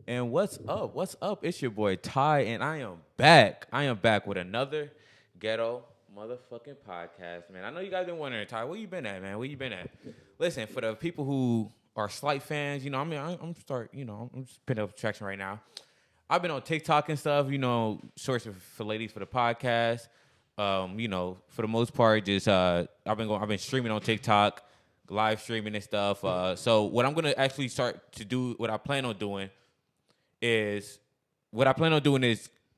And what's up? What's up? It's your boy Ty, and I am back. I am back with another ghetto motherfucking podcast, man. I know you guys been wondering, Ty, where you been at, man? Where you been at? Listen, for the people who are slight fans, I'm just picking up traction right now. I've been on TikTok and stuff, sourcing for ladies for the podcast. For the most part, just I've been streaming on TikTok, live streaming and stuff. So what I'm gonna actually start to do, what I plan on doing is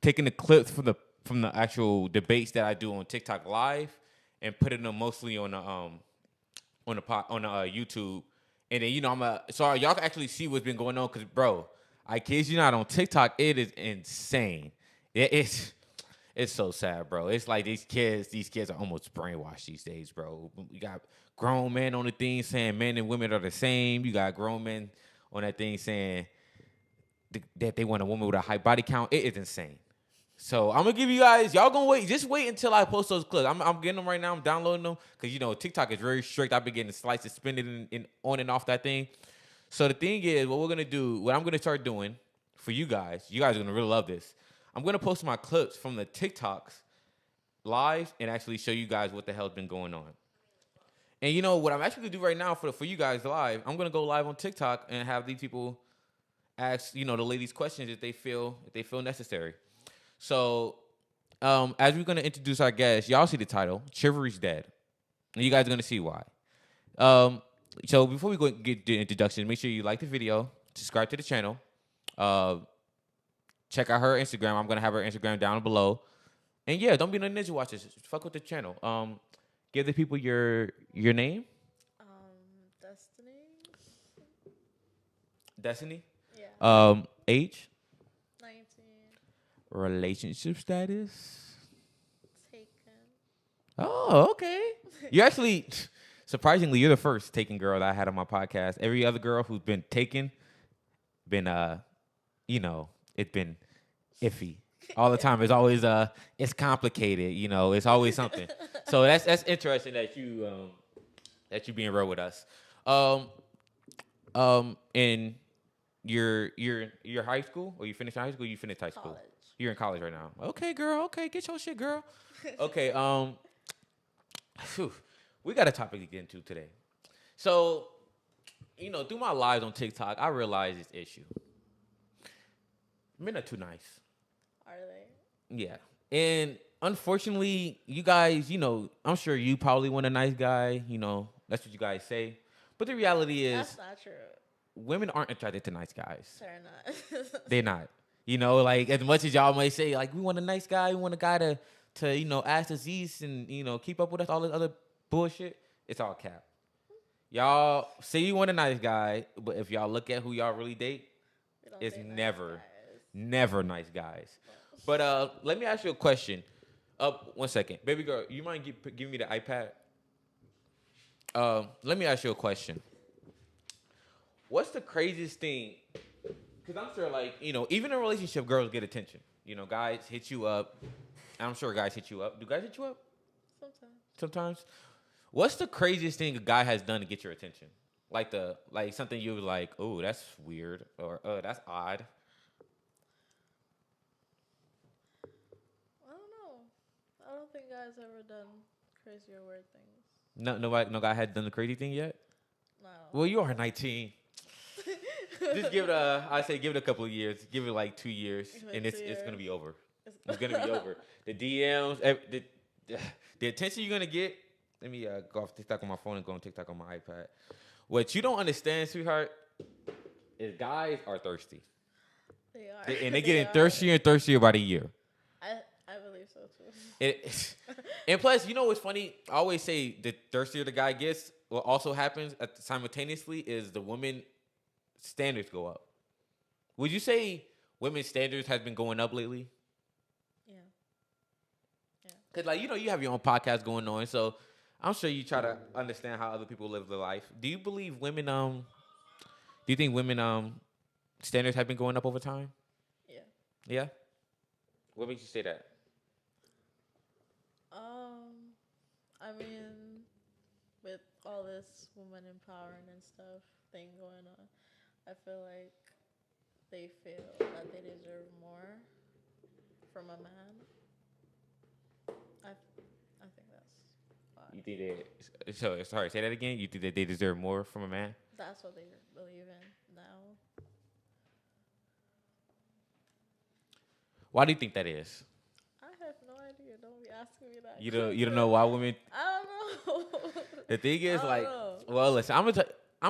taking the clips from the actual debates that I do on TikTok live and putting them mostly on the YouTube, and then so y'all can actually see what's been going on. Cause bro, I kid you not, on TikTok it is insane. It's so sad, bro. It's like these kids are almost brainwashed these days, bro. You got grown men on the thing saying men and women are the same. You got grown men on that thing saying that they want a woman with a high body count. It is insane. So I'm gonna give you guys, y'all gonna wait. Just wait until I post those clips. I'm getting them right now. I'm downloading them because TikTok is very strict. I've been getting slices suspended in on and off that thing. So the thing is, what I'm gonna start doing for you guys are gonna really love this. I'm gonna post my clips from the TikToks live and actually show you guys what the hell's been going on. And what I'm actually gonna do right now for you guys live, I'm gonna go live on TikTok and have these people ask the ladies questions if they feel necessary. So as we're gonna introduce our guest, y'all see the title, "Chivalry is Dead," and you guys are gonna see why. So before we get the introduction, make sure you like the video, subscribe to the channel, check out her Instagram. I'm gonna have her Instagram down below, and yeah, don't be no ninja watchers. Fuck with the channel. Give the people your name. Destiny. Destiny. Yeah. Age. 19. Relationship status. Taken. Oh, okay. You actually, surprisingly, you're the first taken girl that I had on my podcast. Every other girl who's been taken, it's been iffy. All the time. It's always it's complicated. It's always something. So that's interesting that you being real with us. In your high school, or you finished high school? Or you finished high school. College. You're in college right now. Okay, girl. Okay, get your shit, girl. Okay. We got a topic to get into today. So, through my lives on TikTok, I realized this issue. Men are too nice. Are they? Yeah. And unfortunately, you guys, I'm sure you probably want a nice guy. That's what you guys say. But the reality is, that's not true. Women aren't attracted to nice guys. They're not. They're not. Like, as much as y'all might say, like, we want a nice guy, we want a guy to ask us east and, keep up with us, all this other bullshit, it's all cap. Y'all say you want a nice guy, but if y'all look at who y'all really date, it's never nice guys. But let me ask you a question. 1 second. Baby girl, you mind giving me the iPad? Let me ask you a question. What's the craziest thing? Because I'm sure, like, even in a relationship, girls get attention. Guys hit you up. I'm sure guys hit you up. Do guys hit you up? Sometimes. What's the craziest thing a guy has done to get your attention? Like something you was like, oh, that's weird, or that's odd. I don't know. I don't think guys ever done crazy or weird things. No guy had done the crazy thing yet? No. Well, you are 19. Just give it a couple of years. Give it like 2 years, and it's gonna be over. It's gonna be over. The DMs, the attention you're gonna get. Let me go off TikTok on my phone and go on TikTok on my iPad. What you don't understand, sweetheart, is guys are thirsty. They are. And they're getting thirstier and thirstier by the year. I believe so too. And plus, what's funny? I always say the thirstier the guy gets, what also happens simultaneously is the woman standards go up. Would you say women's standards has been going up lately? Yeah. Because, you have your own podcast going on, so I'm sure you try to understand how other people live their life. Do you believe women, do you think women, standards have been going up over time? Yeah. Yeah? What makes you say that? I mean, with all this woman empowering and stuff thing going on, I feel like they feel that they deserve more from a man. I think that's why. You think they? So sorry, say that again. You think that they deserve more from a man? That's what they believe in now. Why do you think that is? I have no idea. Don't be asking me that. You don't know why women. I don't know. The thing is, I don't like, know. well, listen, I'm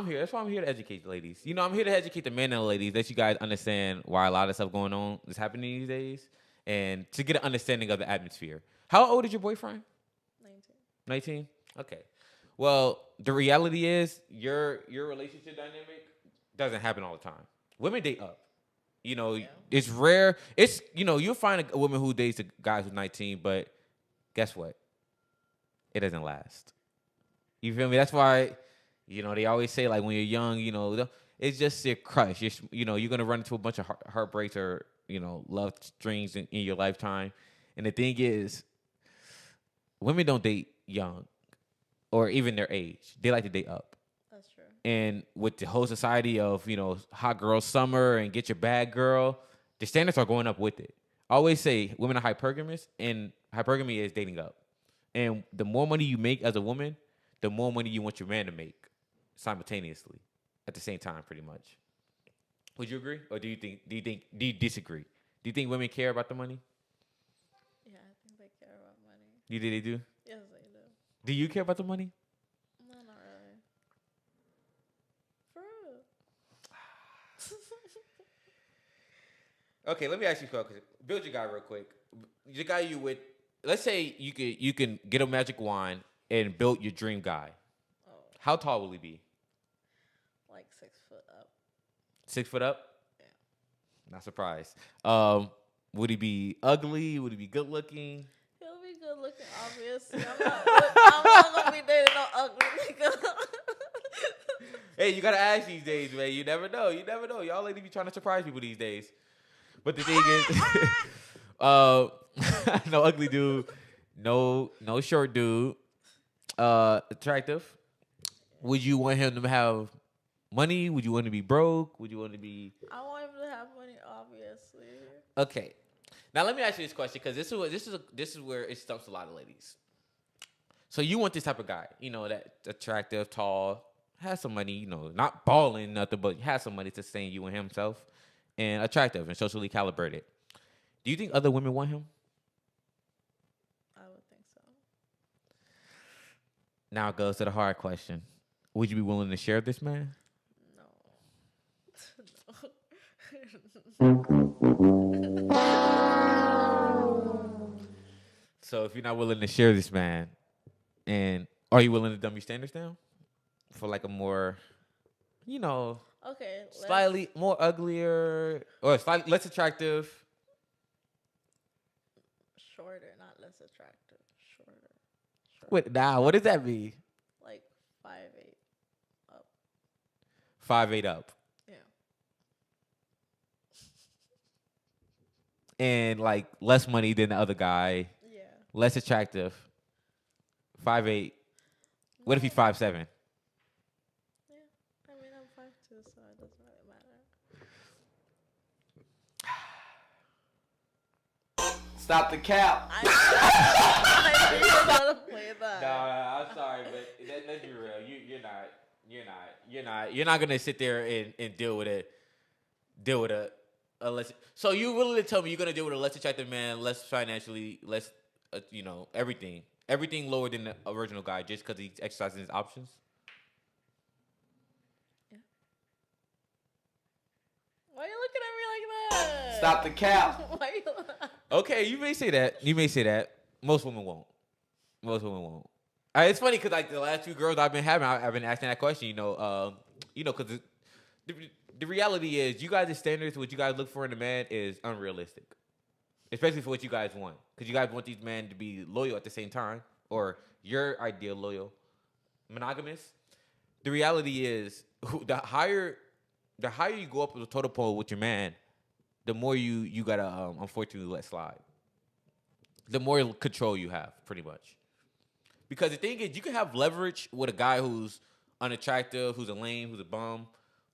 here. That's why I'm here to educate the ladies. You know, I'm here to educate the men and the ladies. Let you guys understand why a lot of stuff going on is happening these days, and to get an understanding of the atmosphere. How old is your boyfriend? 19. 19. Okay. Well, the reality is your relationship dynamic doesn't happen all the time. Women date up. You know, Yeah. it's rare. It's you'll find a woman who dates a guy who's 19, but guess what? It doesn't last. You feel me? That's why, they always say, like, when you're young, it's just a crush. You're gonna run into a bunch of heartbreaks or love strings in your lifetime. And the thing is, women don't date young or even their age. They like to date up. That's true. And with the whole society of hot girl summer and get your bag girl, the standards are going up with it. I always say women are hypergamous, and hypergamy is dating up. And the more money you make as a woman, the more money you want your man to make simultaneously at the same time, pretty much. Would you agree, or do you disagree? Do you think women care about the money? Yeah, I think they care about money. They do? Yes, they do. Do you care about the money? No, not really. For real. Okay, let me ask you a question. Build your guy real quick. The guy you with, let's say you can get a magic wand and build your dream guy. Oh, How tall will he be? like 6 foot up. 6 foot up? Yeah. Not surprised. Would he be ugly? Would he be good looking? He'll be good looking, obviously. I'm not gonna be dating no ugly nigga. Hey, you gotta ask these days, man. You never know. Y'all ladies be trying to surprise people these days. But the thing is, no ugly dude, no short dude, attractive. Would you want him to have money? Would you want him to be broke? Would you want him to be? I want him to have money, obviously. Okay. Now let me ask you this question, because this is where it stumps a lot of ladies. So you want this type of guy, that attractive, tall, has some money, not balling nothing, but has some money to sustain you and himself, and attractive and socially calibrated. Do you think other women want him? I would think so. Now it goes to the hard question. Would you be willing to share this man? So if you're not willing to share this man, and are you willing to dumb your standards down for like a more, Okay. slightly more uglier or slightly less attractive? Shorter, not less attractive. Shorter. Wait, what does that mean? Like 5'8" up. 5'8" up, Yeah. and like less money than the other guy, Yeah. less attractive. 5'8". What if he's 5'7"? Yeah. I mean, I'm 5'2", so it doesn't really matter. Stop the cap. I knew you were gonna play that. Nah, I'm sorry, but let's be real. You're not gonna sit there and deal with a less. So you willing to tell me you're gonna deal with a less attractive man, less financially, less, everything lower than the original guy, just because he's exercising his options? Yeah. Why are you looking at me like that? Stop the cap. Why you? Okay, you may say that. Most women won't. It's funny because like the last few girls I've been having, I've been asking that question. Because the reality is, you guys' standards, what you guys look for in a man, is unrealistic, especially for what you guys want. Because you guys want these men to be loyal at the same time, or your ideal loyal, monogamous. The reality is, the higher you go up the totem pole with your man, the more you gotta unfortunately let slide. The more control you have, pretty much. Because the thing is, you can have leverage with a guy who's unattractive, who's a lame, who's a bum,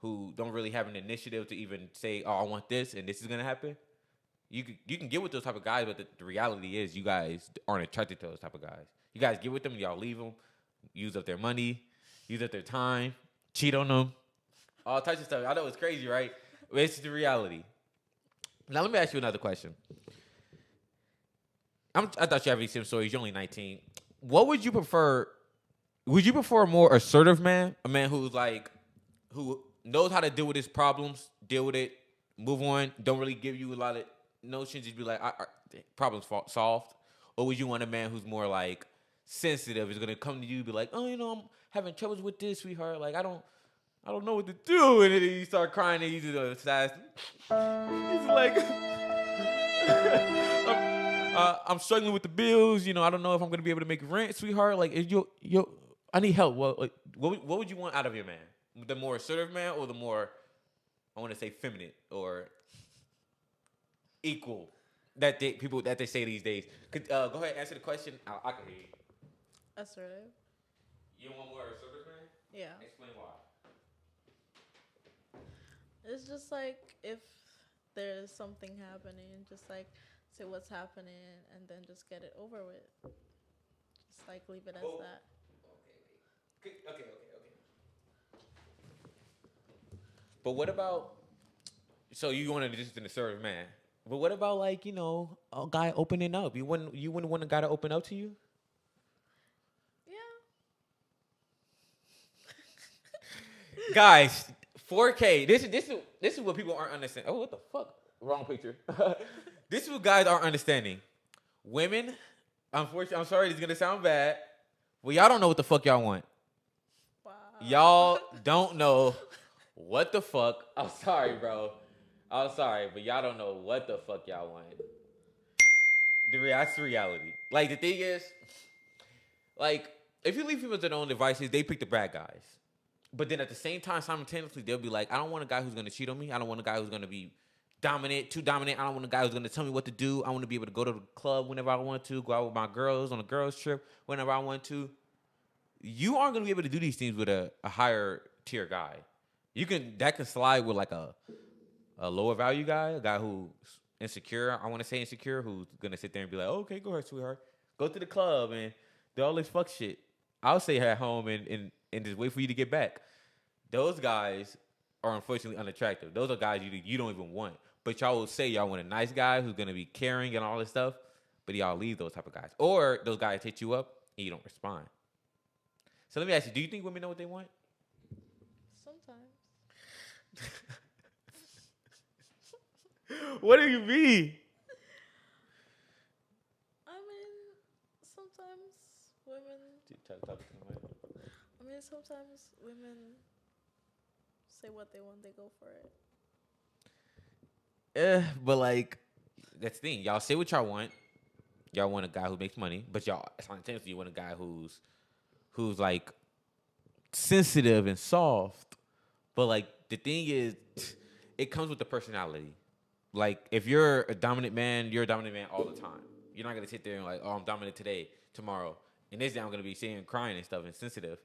who don't really have an initiative to even say, "Oh, I want this and this is gonna happen." You can get with those type of guys, but the reality is you guys aren't attracted to those type of guys. You guys get with them, y'all leave them, use up their money, use up their time, cheat on them, all types of stuff. I know it's crazy, right? But it's the reality. Now let me ask you another question. I thought you had these same stories. You're only 19. What would you prefer? Would you prefer a more assertive man, a man who knows how to deal with his problems, deal with it, move on, don't really give you a lot of notions, just be like, problems solved? Or would you want a man who's more like sensitive, is gonna come to you, be like, oh, I'm having troubles with this, sweetheart. Like I don't know what to do, and then you start crying, and you do the size. He's like, I'm struggling with the bills. I don't know if I'm gonna be able to make rent, sweetheart. Like, I need help. What would you want out of your man? The more assertive man, or the more, I want to say, feminine or equal that they say these days? Go ahead, answer the question. I can hear you. Assertive. You want more assertive man? Yeah. Explain why. It's just like if there's something happening, just like say what's happening and then just get it over with. Just like leave it as that. Okay. But what about? So you wanted just an assertive man, but what about like a guy opening up? You wouldn't want a guy to open up to you? Yeah. Guys, 4K. This is what people aren't understanding. Oh, what the fuck? Wrong picture. This is what guys aren't understanding. Women, unfortunately, I'm sorry, this is gonna sound bad. Well, y'all don't know what the fuck y'all want. Wow. Y'all don't know what the fuck. I'm sorry, bro. I'm sorry, but y'all don't know what the fuck y'all want. That's the reality. Like, the thing is, like, if you leave people to their own devices, they pick the bad guys. But then at the same time, simultaneously, they'll be like, I don't want a guy who's going to cheat on me. I don't want a guy who's going to be too dominant. I don't want a guy who's going to tell me what to do. I want to be able to go to the club whenever I want to, go out with my girls on a girls trip whenever I want to. You aren't going to be able to do these things with a higher tier guy. That can slide with like a lower value guy, a guy who's insecure. I want to say insecure, who's going to sit there and be like, oh, okay, go ahead, sweetheart. Go to the club and do all this fuck shit. I'll stay at home and just wait for you to get back. Those guys are unfortunately unattractive. Those are guys you don't even want. But y'all will say y'all want a nice guy who's going to be caring and all this stuff, but y'all leave those type of guys. Or those guys hit you up and you don't respond. So let me ask you, do you think women know what they want? Sometimes. What do you mean? I mean, sometimes women. Sometimes women say what they want, they go for it. But like, that's the thing. Y'all say what y'all want. Y'all want a guy who makes money, but y'all simultaneously you want a guy who's like sensitive and soft. But like the thing is, it comes with the personality. Like if you're a dominant man, you're a dominant man all the time. You're not gonna sit there and like, oh, I'm dominant today, tomorrow, and this day I'm gonna be sitting and crying and stuff and sensitive.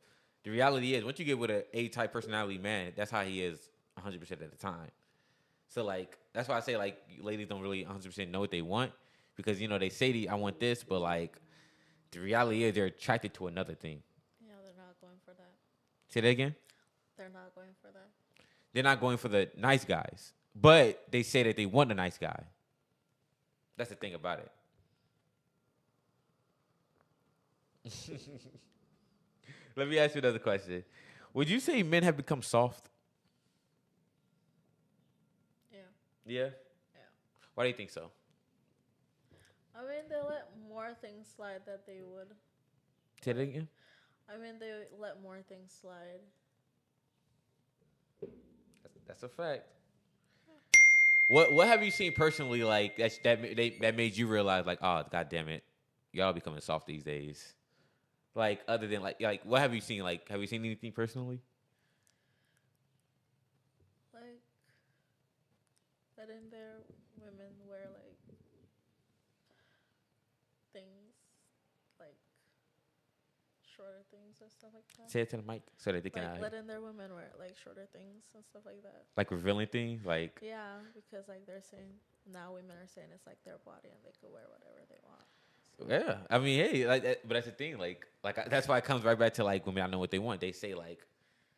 The reality is, once you get with an A-type personality man, that's how he is 100% of the time. So like that's why I say like ladies don't really 100% know what they want, because they say I want this, but like the reality is they're attracted to another thing. Yeah, they're not going for that. Say that again? They're not going for that. They're not going for the nice guys, but they say that they want a nice guy. That's the thing about it. Let me ask you another question. Would you say men have become soft? Yeah. Yeah? Yeah. Why do you think so? I mean, they let more things slide that they would. Say that again? I mean, they let more things slide. That's a fact. What have you seen personally like that made you realize like, oh, god damn it, y'all becoming soft these days? Like other than like what have you seen? Like, have you seen anything personally? Like letting their women wear like things like shorter things and stuff like that. Say it to the mic so that they can Like letting their women wear like shorter things and stuff like that. like revealing things. Like Yeah, because like they're saying now women are saying it's like their body and they could wear whatever they want. yeah, I mean, hey, like, but that's the thing. That's why it comes right back to like women. I know what they want. They say like,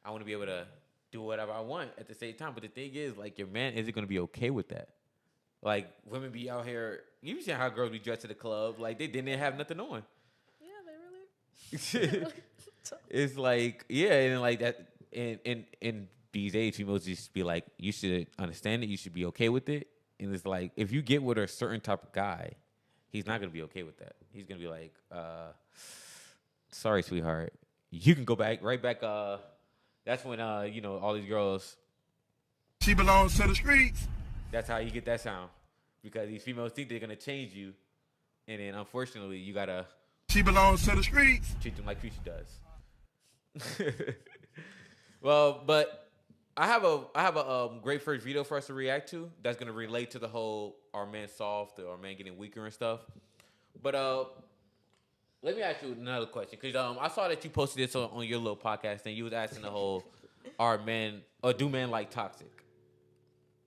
I want to be able to do whatever I want at the same time. But the thing is, like, your man isn't gonna be okay with that. Like, women be out here. You see how girls be dressed to the club like they didn't have nothing on. Yeah, they really. It's like, yeah, and like that. In these age, females just be like, you should understand it. You should be okay with it. And it's like, if you get with a certain type of guy, he's not gonna be okay with that. He's gonna be like, sorry, sweetheart. You can go back right back. That's when all these girls. She belongs to the streets. That's how you get that sound, because these females think they're gonna change you, and then unfortunately you gotta. She belongs to the streets. Treat them like Future does. Well, but I have a great first video for us to react to that's gonna relate to the whole our men soft or our men getting weaker and stuff. But let me ask you another question, because I saw that you posted this on your little podcast and you was asking the whole are men or do men like toxic?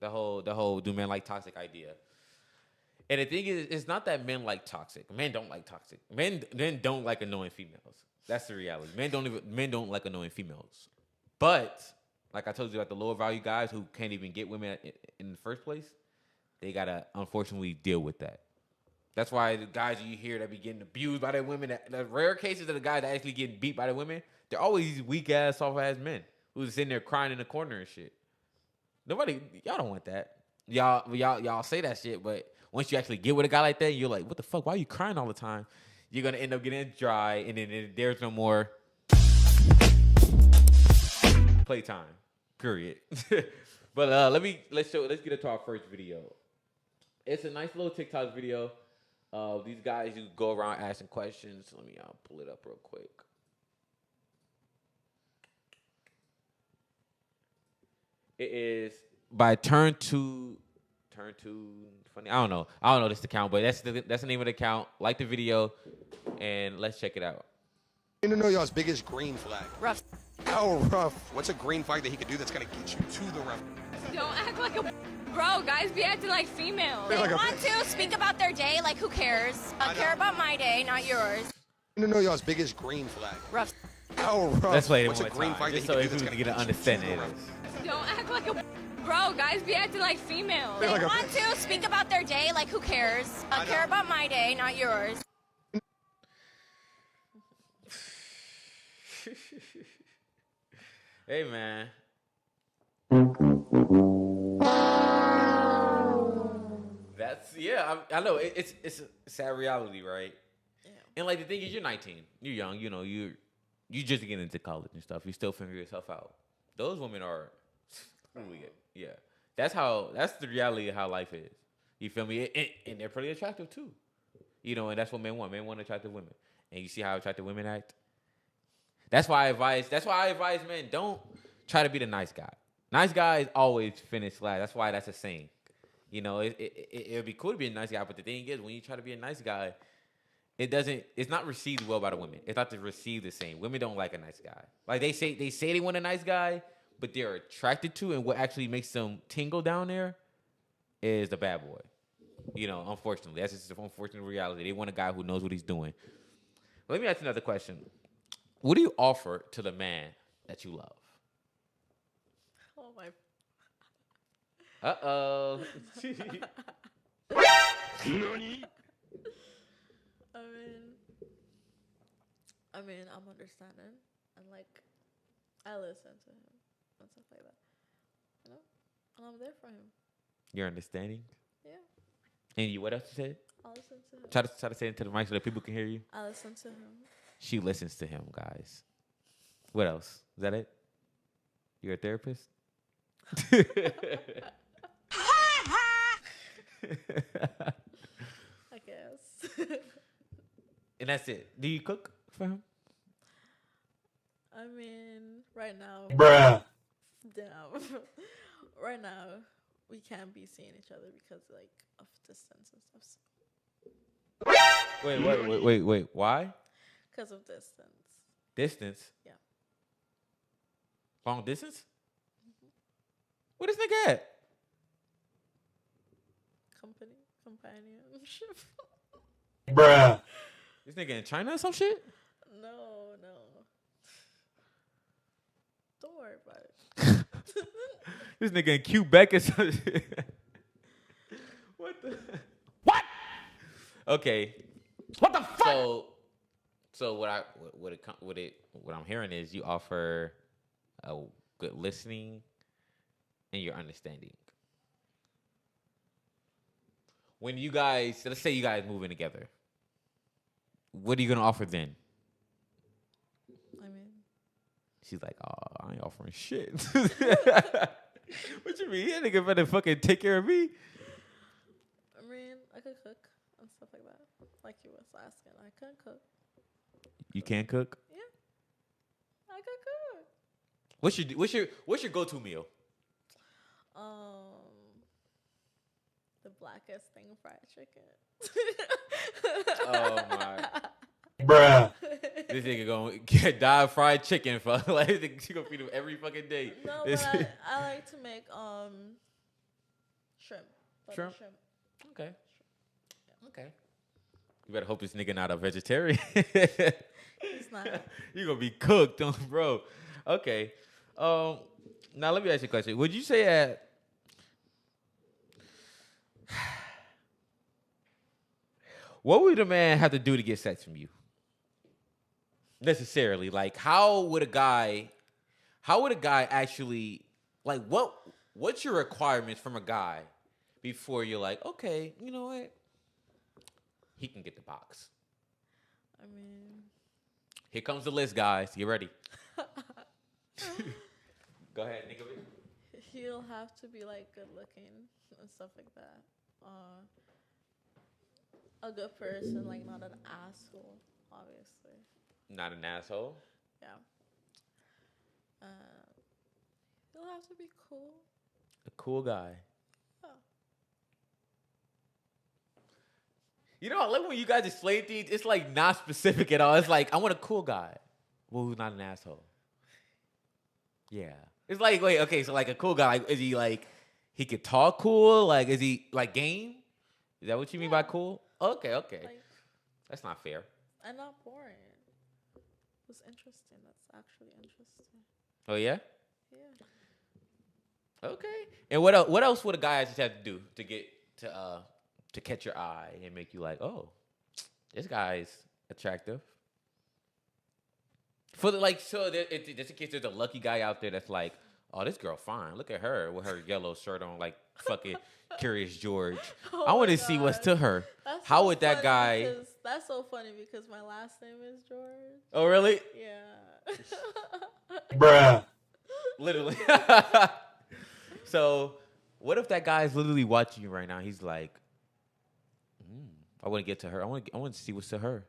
The whole do men like toxic idea. And the thing is, it's not that men like toxic. Men don't like toxic. Men don't like annoying females. That's the reality. Men don't like annoying females. But like I told you about the lower value guys who can't even get women in the first place, they gotta unfortunately deal with that. That's why the guys you hear that be getting abused by their women, the rare cases of the guys that actually getting beat by the women, they're always these weak ass, soft ass men who's sitting there crying in the corner and shit. Y'all don't want that. Y'all say that shit, but once you actually get with a guy like that, you're like, what the fuck? Why are you crying all the time? You're gonna end up getting dry, and then there's no more playtime. Period. But let's get into our first video. It's a nice little TikTok video of these guys who go around asking questions. Let me pull it up real quick. It is by turn to funny. I don't know this account, but that's the name of the account. Like the video, and let's check it out. I need to know y'all's biggest green flag. Rough. How rough? What's a green flag that he could do that's gonna get you to the rough? Don't act like a bro. Guys be acting like females. They want to speak about their day. Like, who cares? I care about my day, not yours. I need to know y'all's biggest green flag. Rough. How rough? Let's play it What's one a more green time, flag that just he so could do we that's can gonna get an get you understanding to of the this. rough? Don't act like a bro. Guys be acting like females. They want to speak about their day. Like, who cares? I care about my day, not yours. Hey, man. I know it's a sad reality, right? Yeah. And like the thing is, you're 19, you're young, you just getting into college and stuff. You still figure yourself out. Those women are, yeah. That's the reality of how life is. You feel me? And they're pretty attractive too. And that's what men want. Men want attractive women. And you see how attractive women act. That's why I advise men, don't try to be the nice guy. Nice guys always finish last. That's why that's a saying. It would be cool to be a nice guy, but the thing is, when you try to be a nice guy, it's not received well by the women. It's not received the same. Women don't like a nice guy. Like they say they want a nice guy, but they're attracted to, and what actually makes them tingle down there is the bad boy. Unfortunately, that's just an unfortunate reality. They want a guy who knows what he's doing. Let me ask you another question. What do you offer to the man that you love? Oh my. Uh-oh. I mean, I'm understanding, and like, I listen to him and stuff like that, and I'm there for him. You're understanding? Yeah, And you, what else you said? I listen to him. Try to say it into the mic so that people can hear you. I listen to him. She listens to him, guys. What else? Is that it? You're a therapist? I guess. And that's it. Do you cook for him? I mean, right now. Bruh. Damn. Right now, we can't be seeing each other because like of distance and stuff. Wait. Why? Because of distance. Distance. Yeah. Long distance. Where this nigga at? Companionship. Bruh. This nigga in China or some shit? No. Don't worry about it. This nigga in Quebec or some shit. What the? What? Okay. What the fuck? So what I'm hearing is you offer a good listening and your understanding. When you guys, let's say you guys move in together, what are you gonna offer then? I mean, She's like, oh, I ain't offering shit. What you mean? That nigga better fucking take care of me. I could cook and stuff like that. Like you was asking, I can cook. You can't cook? Yeah, I could cook. What's your go-to meal? The blackest thing, fried chicken. Oh my. Bruh. This nigga gonna get die fried chicken for like she gonna feed him every fucking day. No, but I like to make shrimp. Shrimp? Shrimp. Okay. Okay. You better hope this nigga not a vegetarian. He's not. You gonna be cooked, bro. Okay. Now let me ask you a question. Would you say that what would a man have to do to get sex from you? Necessarily. Like how would a guy actually like what's your requirements from a guy before you're like, okay, you know what? He can get the box. I mean, Here comes the list, guys. Get ready. Go ahead, think of it. he'll have to be like good looking and stuff like that. A good person, like not an asshole, obviously. Not an asshole. Yeah. He'll have to be cool. A cool guy. Oh. You know, I love when you guys explain things. It's like not specific at all. It's like I want a cool guy. Well, who's not an asshole? Yeah. It's like wait, okay, so like a cool guy. Like, is he like he could talk cool? Like, is he like game? Is that what you mean by cool? Okay. Like, That's not fair. and not boring. It's interesting. That's actually interesting. Oh yeah. Yeah. Okay. And what else would a guy just have to do to get to catch your eye and make you like, oh, this guy's attractive? For the, like, so just in case there's a lucky guy out there that's like, oh, this girl fine. Look at her with her yellow shirt on, like fucking Curious George. Oh I want my to see what's God. to her. That's How so would that funny guy? because- That's so funny because my last name is George. Oh, really? Yeah. Bruh. Literally. So, what if that guy's literally watching you right now? He's like, I want to get to her. I want to see what's to her.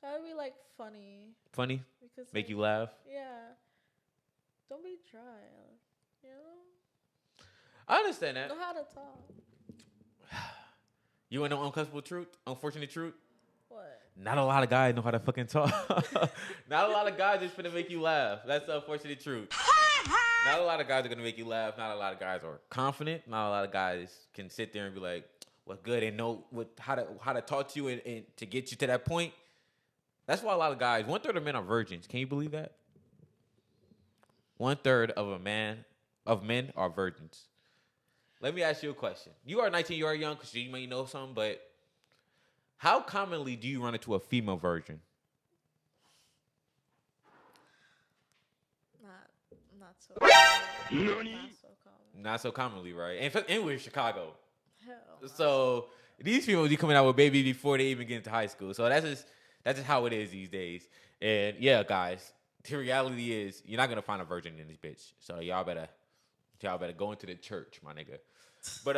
Gotta be like funny. Funny? Because Make like, you laugh? Yeah. Don't be dry. You know? I understand that. Know how to talk. You want to know uncomfortable truth? Unfortunate truth? What? Not a lot of guys know how to fucking talk. Not a lot of guys just finna make you laugh. That's the unfortunate truth. Not a lot of guys are gonna make you laugh. Not a lot of guys are confident. Not a lot of guys can sit there and be like, "What's good?" and know how to talk to you and to get you to that point. That's why a lot of guys, 1/3 of men are virgins. Can you believe that? 1/3 of men are virgins. Let me ask you a question. You are 19. You are young because you may know something, but how commonly do you run into a female virgin? Not so common. Not so common. Not so commonly, right? And we're in Chicago. Hell. So these people be coming out with babies before they even get into high school. So that's just how it is these days. And yeah, guys, the reality is you're not gonna find a virgin in this bitch. So y'all better go into the church, my nigga. But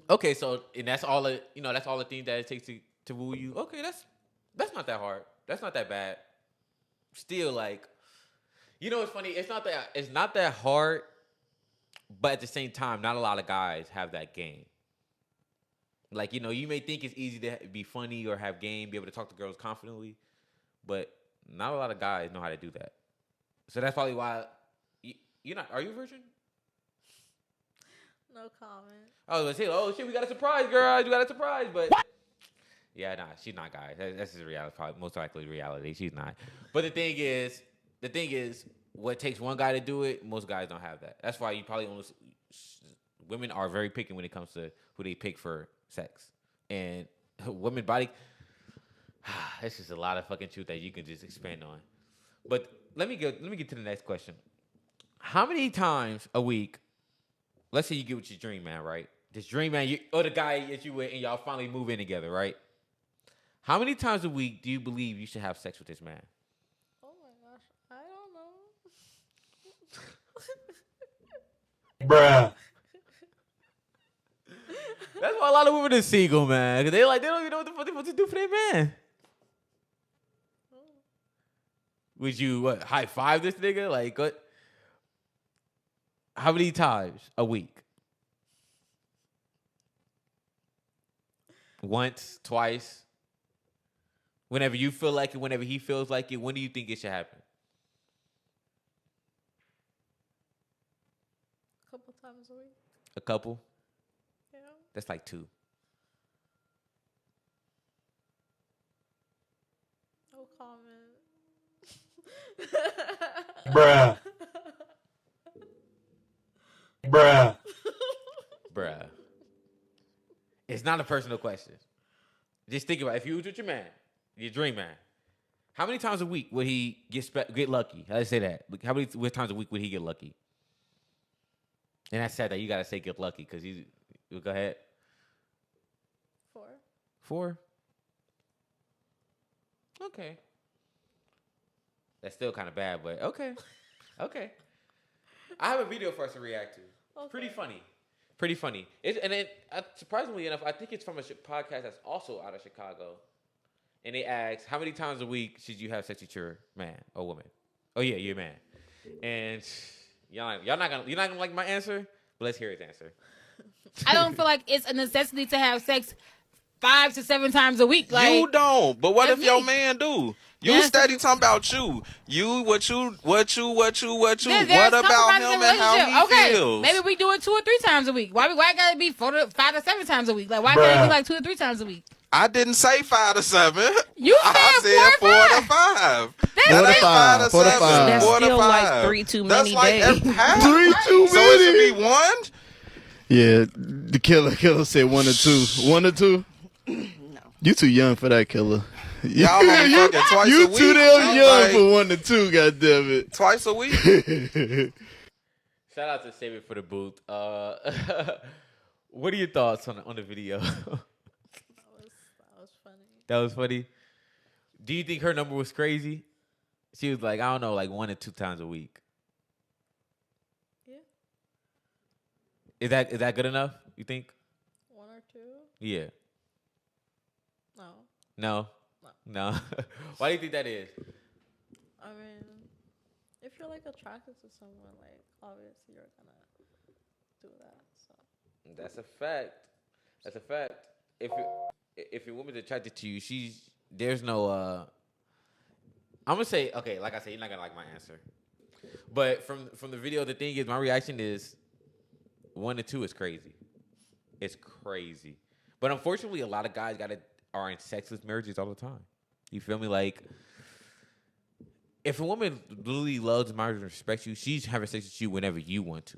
okay, so and that's all the things that it takes to woo you. Okay, that's not that hard. That's not that bad. Still, like, you know what's funny? It's not that hard, but at the same time, not a lot of guys have that game. Like, you know, you may think it's easy to be funny or have game, be able to talk to girls confidently, but not a lot of guys know how to do that. So that's probably why you're not. Are you a virgin? No comment. I was gonna say, oh shit, we got a surprise, girl. You got a surprise, but what? Yeah, nah, she's not, guys. That's just reality. Probably most likely reality. She's not. But the thing is, what takes one guy to do it, most guys don't have that. That's why you probably only women are very picky when it comes to who they pick for sex, and women body. It's just a lot of fucking truth that you can just expand on. But let me get to the next question. How many times a week? Let's say you get with your dream man, right? This dream man, or the guy that you with, and y'all finally move in together, right? How many times a week do you believe you should have sex with this man? Oh my gosh, I don't know. Bruh. That's why a lot of women are single, man. Cause they don't even know what the fuck they supposed to do for their man. Would you high five this nigga? Like what? How many times a week? Once, twice. Whenever you feel like it, whenever he feels like it, when do you think it should happen? A couple times a week. A couple? Yeah. That's like 2. No comment. Bruh. Bruh. Bruh. It's not a personal question. Just think about it. If you was with your man, your dream man, how many times a week would he get lucky? How do I say that? How many times a week would he get lucky? And that's sad that you got to say get lucky because you go ahead. 4. 4? Okay. That's still kind of bad, but okay. Okay. I have a video for us to react to. Okay. Pretty funny. Surprisingly enough, I think it's from a podcast that's also out of Chicago. And they asked, how many times a week should you have sex with your man or woman? Oh yeah, your man. And you're not gonna like my answer, but let's hear his answer. I don't feel like it's a necessity to have sex 5 to 7 times a week. Like, you don't. But what if that's your me. man do? You That's steady talking about you. What you. What There's about compromises him in and how relationship. he Okay, feels? maybe we do it 2 or 3 times a week. Why gotta be 5 to 7 times a week? Like, why can't it Bruh. be like 2 or 3 times a week? I didn't say 5 to 7. You I said said 4 to 5. That's 4 to it. 5. 4 to 5. That's 4 to still 5. like 3 too That's many like days. half. 3 too So it should many. be 1. Yeah, the killer said 1 or 2. 1 or 2? No. You too young for that, killer. Y'all only fucking twice a You week. too damn young Like, for 1 to 2, goddammit. twice a week. Shout out to Save It for the Booth. What are your thoughts on the video? That was funny. That was funny. Do you think her number was crazy? She was like, I don't know, like 1 or 2 times a week. Yeah. Is that good enough? You think? 1 or 2? Yeah. No. No. No. Why do you think that is? I mean, if you're like attracted to someone, like obviously you're gonna do that. So. That's a fact. That's a fact. If your woman's attracted to you, there's no I'm gonna say, okay, like I said, you're not gonna like my answer. But from the video, the thing is, my reaction is 1 to 2 is crazy. It's crazy. But unfortunately, a lot of guys are in sexless marriages all the time. You feel me? Like, if a woman really loves marriage and respects you, she's having sex with you whenever you want to.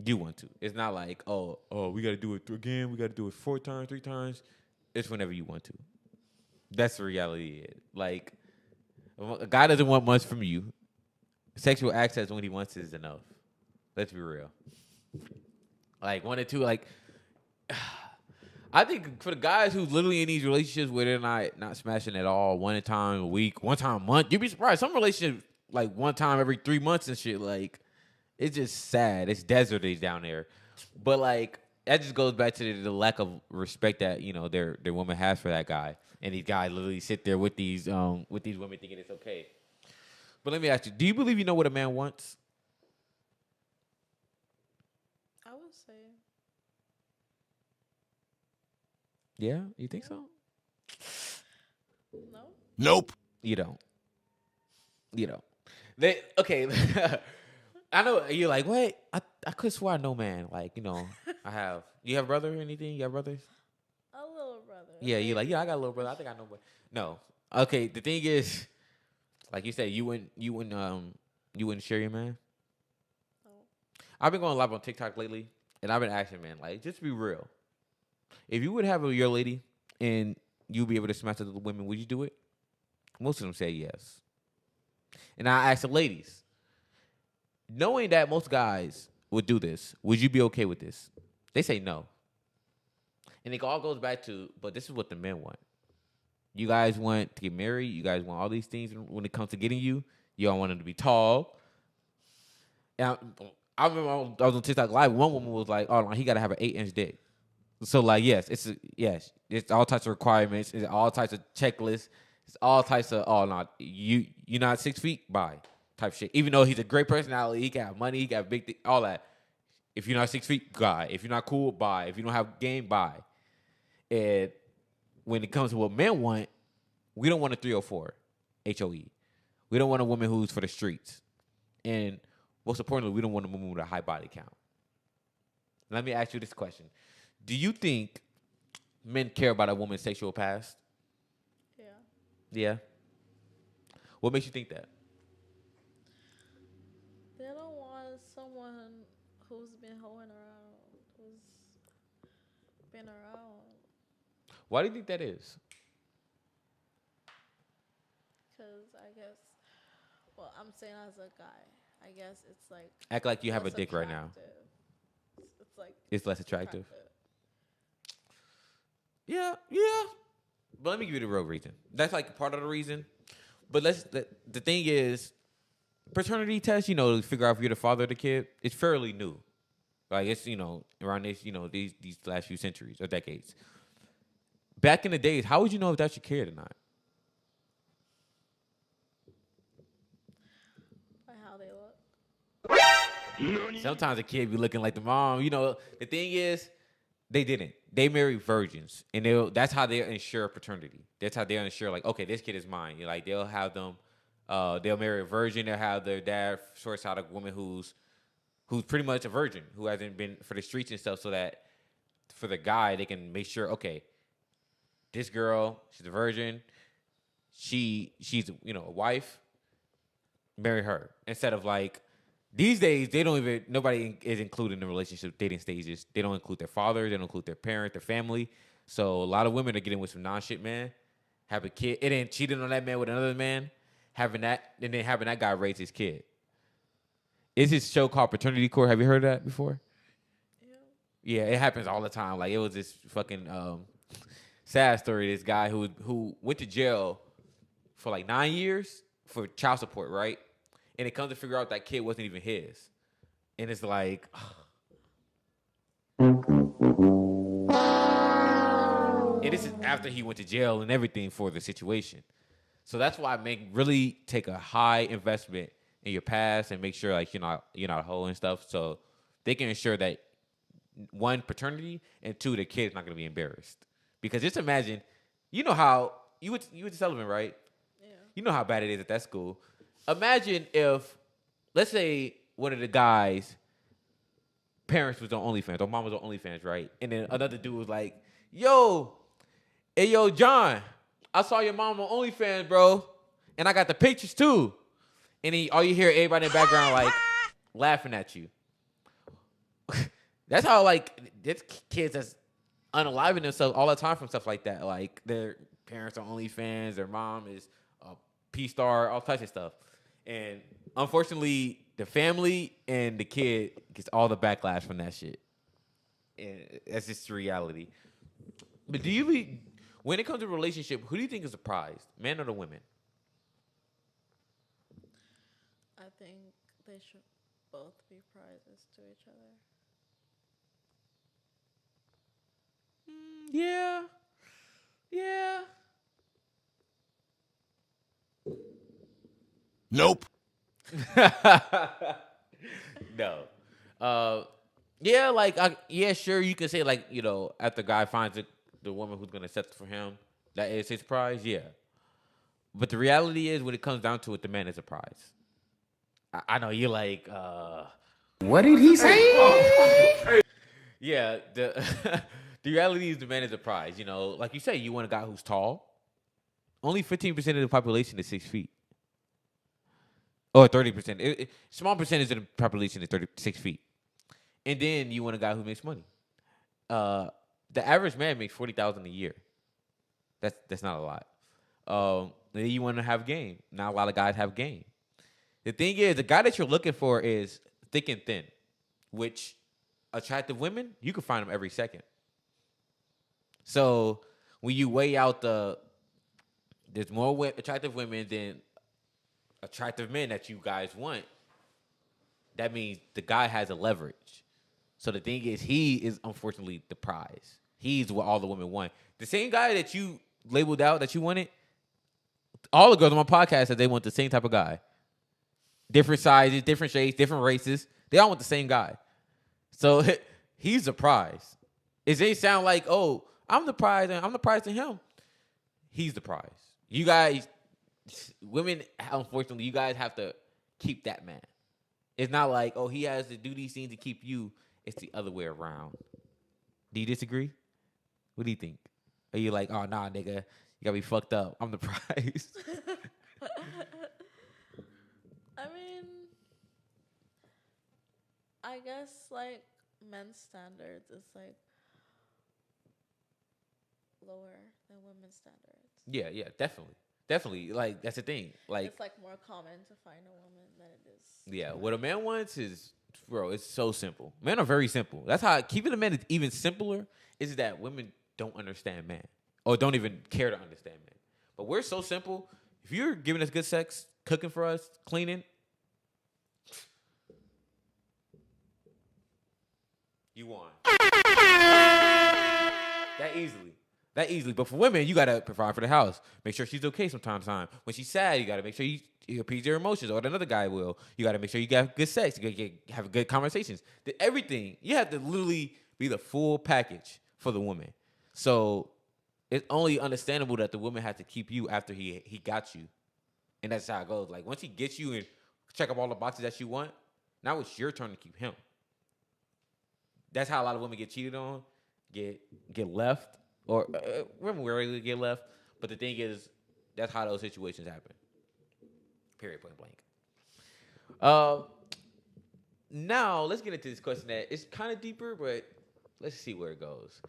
You want to. It's not like, oh, we got to do it again. We got to do it 4 times, 3 times. It's whenever you want to. That's the reality. Like, a guy doesn't want much from you. Sexual access when he wants is enough. Let's be real. Like 1 or 2, like, I think for the guys who's literally in these relationships where they're not smashing at all, 1 time a week, 1 time a month, you'd be surprised. Some relationships like 1 time every 3 months and shit. Like, it's just sad. It's deserty down there. But like, that just goes back to the lack of respect that their woman has for that guy. And these guys literally sit there with these women thinking it's okay. But let me ask you: do you believe you know what a man wants? I would say. Yeah, you think so? No. Nope. You don't. You don't. They okay. I know you're like, what? I could swear I know, man. Like, I have. You have a brother or anything? You have brothers? A little brother. Yeah, you're like, yeah, I got a little brother. I think I know, but no. Okay, the thing is, like you said, you wouldn't share your man. No. I've been going live on TikTok lately, and I've been asking, man, like, just be real. If you would have your lady and you'd be able to smash other women, would you do it? Most of them say yes. And I asked the ladies, knowing that most guys would do this, would you be okay with this? They say no. And it all goes back to, but this is what the men want. You guys want to get married. You guys want all these things when it comes to getting you. You all want them to be tall. And I remember I was on TikTok Live. One woman was like, "Oh, he got to have an 8-inch dick." So like, yes, it's all types of requirements. It's all types of checklists. It's all types of you're not 6 feet, bye type shit. Even though he's a great personality, he got money, he got big, all that. If you're not 6 feet, bye. If you're not cool, bye. If you don't have game, bye. And when it comes to what men want, we don't want a 304 HOE. We don't want a woman who's for the streets. And most importantly, we don't want a woman with a high body count. Let me ask you this question. Do you think men care about a woman's sexual past? Yeah. Yeah? What makes you think that? They don't want someone who's been hoeing around, who's been around. Why do you think that is? Because I guess, well, I'm saying as a guy, I guess it's like. Act like you have a less dick right now. attractive. It's like. It's less attractive. attractive. Yeah. But let me give you the real reason. That's like part of the reason. But the thing is, paternity test, to figure out if you're the father of the kid, it's fairly new. Like it's, around this, these last few centuries or decades. Back in the days, how would you know if that's your kid or not? By how they look. Sometimes a kid be looking like the mom. The thing is, they didn't. They married virgins, and that's how they ensure paternity. That's how they ensure, like, okay, this kid is mine. They'll have them. They'll marry a virgin. They'll have their dad source out a woman who's pretty much a virgin, who hasn't been for the streets and stuff, so that for the guy they can make sure, okay, this girl, she's a virgin. She's a wife. Marry her instead of like. These days, nobody is included in the relationship dating stages. They don't include their father. They don't include their parent, their family. So a lot of women are getting with some non-shit man, have a kid, and then cheating on that man with another man, having that guy raise his kid. It's this show called Paternity Court. Have you heard of that before? Yeah, it happens all the time. Like, it was this fucking sad story. This guy who went to jail for like 9 years for child support, right? And it comes to figure out that kid wasn't even his. And it's like... And this is after he went to jail and everything for the situation. So that's why men really take a high investment in your past and make sure like you're not a hoe and stuff. So they can ensure that, one, paternity, and two, the kid's not going to be embarrassed. Because just imagine, how... You went to Sullivan, right? Yeah. You know how bad it is at that school. Imagine if, let's say, one of the guys' parents was on OnlyFans, or mom was on OnlyFans, right? And then another dude was like, hey, John, I saw your mom on OnlyFans, bro. And I got the pictures, too. And all you hear everybody in the background, like, laughing at you. That's how, like, there's kids that's unaliving themselves all the time from stuff like that. Like, their parents are OnlyFans, their mom is a P-star, all types of stuff. And unfortunately, the family and the kid gets all the backlash from that shit. And that's just the reality. But when it comes to a relationship, who do you think is the prize, men or the women? I think they should both be prizes to each other. Yeah. Nope. No. Sure, you can say, like, after a guy finds the woman who's going to settle for him, that is his prize, yeah. But the reality is, when it comes down to it, the man is a prize. I know you're like, What did he say? yeah. The the reality is, the man is a prize. You know, like you say, you want a guy who's tall. Only 15% of the population is 6 feet, or 30%. Small percentage of the population is 36 feet, and then you want a guy who makes money. The average man makes $40,000 a year. That's not a lot. Then you want to have game. Not a lot of guys have game. The thing is, the guy that you're looking for is thick and thin, which attractive women, you can find them every second. So when you weigh out there's more attractive women than attractive men that you guys want, that means the guy has a leverage. So the thing is, he is unfortunately the prize. He's what all the women want. The same guy that you labeled out that you wanted, all the girls on my podcast said they want the same type of guy. Different sizes, different shapes, different races. They all want the same guy. So he's the prize. It may sound like, oh, I'm the prize and I'm the prize to him. He's the prize. You guys, women, unfortunately, you guys have to keep that man. It's not like, oh, he has to do these things to keep you. It's the other way around. Do you disagree? What do you think? Are you like, oh, nah, nigga, you gotta be fucked up. I'm the prize. I mean, I guess like men's standards is like lower than women's standards. Yeah, definitely. Like, that's the thing. Like, it's like more common to find a woman than it is. Yeah, what a man wants is, bro, it's so simple. Men are very simple. That's how keeping a man is even simpler is that women don't understand man or don't even care to understand man. But we're so simple. If you're giving us good sex, cooking for us, cleaning, you won. That easily. But for women, you gotta provide for the house. Make sure she's okay from time to time. When she's sad, you gotta make sure you appease your emotions, or another guy will. You gotta make sure you got good sex. You gotta have good conversations. Everything. You have to literally be the full package for the woman. So it's only understandable that the woman has to keep you after he got you. And that's how it goes. Like, once he gets you and check up all the boxes that you want, now it's your turn to keep him. That's how a lot of women get cheated on, get left, or women rarely get left. But the thing is, that's how those situations happen. Period, point blank. Now, let's get into this question that is kind of deeper, but let's see where it goes.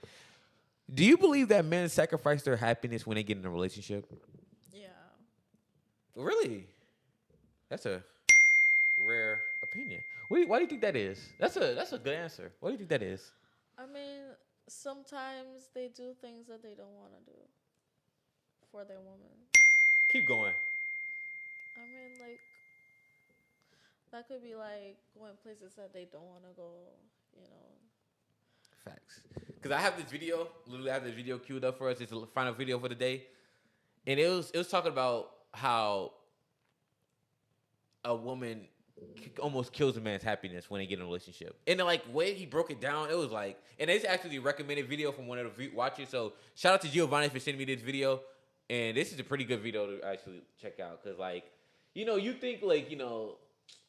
Do you believe that men sacrifice their happiness when they get in a relationship? Yeah. Really? That's a rare opinion. Why do you think that is? That's a good answer. Why do you think that is? I mean, sometimes they do things that they don't want to do for their woman. Keep going. I mean, like, that could be like going places that they don't want to go, you know. Facts. Because I have this video, literally I have this video queued up for us. It's the final video for the day. And it was talking about how a woman almost kills a man's happiness when they get in a relationship. And then, like, way he broke it down, it was like, and it's actually a recommended video from one of the watchers. So shout out to Giovanni for sending me this video. And this is a pretty good video to actually check out. Because, like, you know, you think, like, you know,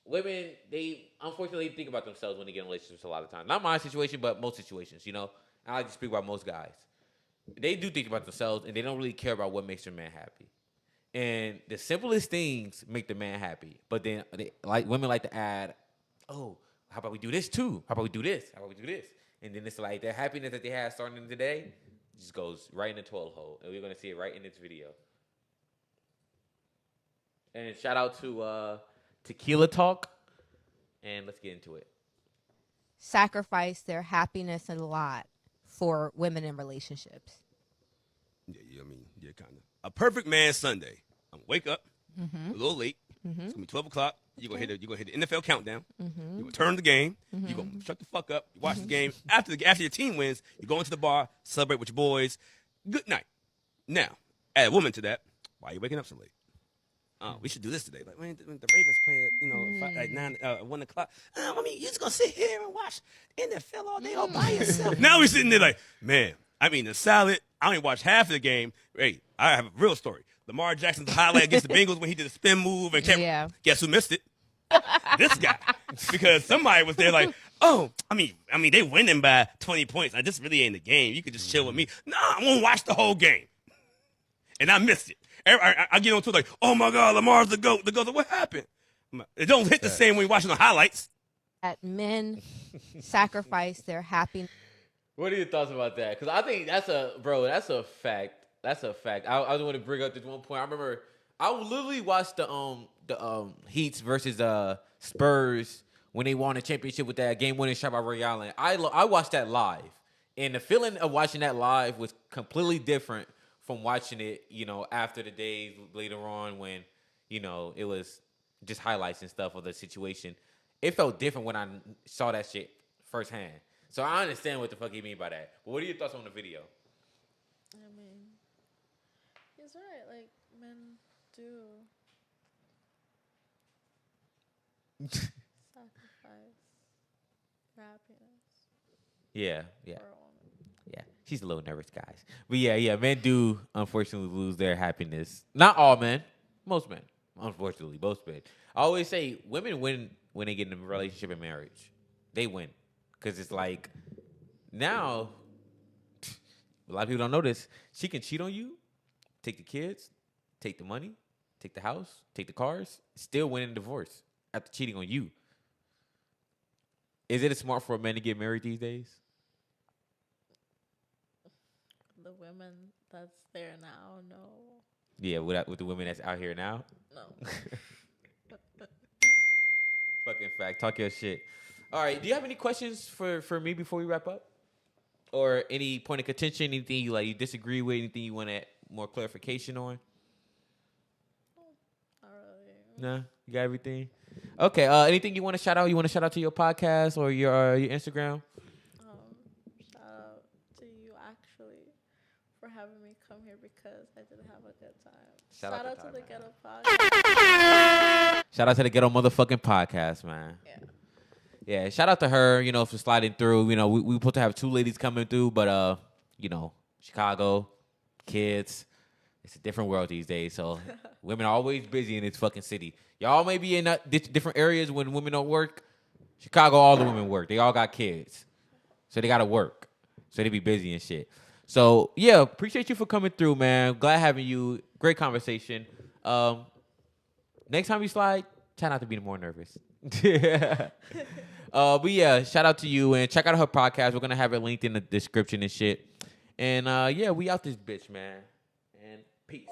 women, they unfortunately think about themselves when they get in relationships a lot of times. Not my situation, but most situations, you know. I like to speak about most guys. They do think about themselves, and they don't really care about what makes their man happy. And the simplest things make the man happy. But then women like to add, oh, how about we do this too? How about we do this? How about we do this? And then it's like their happiness that they have starting today just goes right in the toilet hole. And we're going to see it right in this video. And shout out to Tequila Talk. And let's get into it. Sacrifice their happiness a lot for women in relationships. Yeah, I mean, kind of. A perfect man Sunday. I'm gonna wake up a little late. It's gonna be 12 o'clock. You're gonna hit the NFL countdown. You're gonna turn the game. You're gonna shut the fuck up. You watch the game. After your team wins, you go into the bar, celebrate with your boys. Good night. Now, add a woman to that. Why are you waking up so late? We should do this today. Like, when the Ravens play at 1 o'clock. I mean, you're just gonna sit here and watch NFL all day all by yourself. Now we're sitting there like, man, I mean, the salad, I only watched half of the game. Hey, I have a real story. Lamar Jackson's highlight against the Bengals when he did a spin move and kept. Yeah. Guess who missed it? This guy, because somebody was there like, oh, I mean, they winning by 20 points. This really ain't the game. You could just chill with me. Nah, I'm gonna watch the whole game, and I missed it. I get on to like, oh my God, Lamar's the GOAT. The GOAT. What happened? It don't hit the same when you're watching the highlights. That men sacrifice their happiness. What are your thoughts about that? Because I think that's a fact. That's a fact. I just want to bring up this one point. I remember I literally watched the Heats versus Spurs when they won the championship with that game-winning shot by Ray Allen. I watched that live, and the feeling of watching that live was completely different from watching it, after the days later on when, it was just highlights and stuff of the situation. It felt different when I saw that shit firsthand. So I understand what the fuck you mean by that. But what are your thoughts on the video? I mean, he's right. Like, men do sacrifice their happiness. Yeah. For a woman. Yeah, she's a little nervous, guys. But yeah, men do unfortunately lose their happiness. Not all men, most men. Unfortunately, most men. I always say women win when they get in a relationship and marriage. They win because it's like now a lot of people don't know this. She can cheat on you, take the kids, take the money, take the house, take the cars, still win in divorce after cheating on you. Is it smart for a man to get married these days? The women that's there now, no. Yeah, with the women that's out here now? No. Fucking fact. Talk your shit. All right. Do you have any questions for me before we wrap up? Or any point of contention, anything you disagree with, anything you want more clarification on? Not really. No? You got everything? Okay. Anything you want to shout out? You want to shout out to your podcast or your Instagram? Shout out to you actually for having me come here because I did have a good time. Shout out to the Ghetto Podcast. Shout out to the Ghetto motherfucking podcast, man. Yeah, shout out to her, for sliding through. We were supposed to have two ladies coming through, but, Chicago, kids, it's a different world these days. So women are always busy in this fucking city. Y'all may be in different areas when women don't work. Chicago, all the women work. They all got kids. So they got to work. So they be busy and shit. So, yeah, appreciate you for coming through, man. Glad having you. Great conversation. Next time you slide, try not to be more nervous. But yeah, shout out to you and check out her podcast. We're gonna have it linked in the description and shit. And yeah, we out this bitch, man. And peace.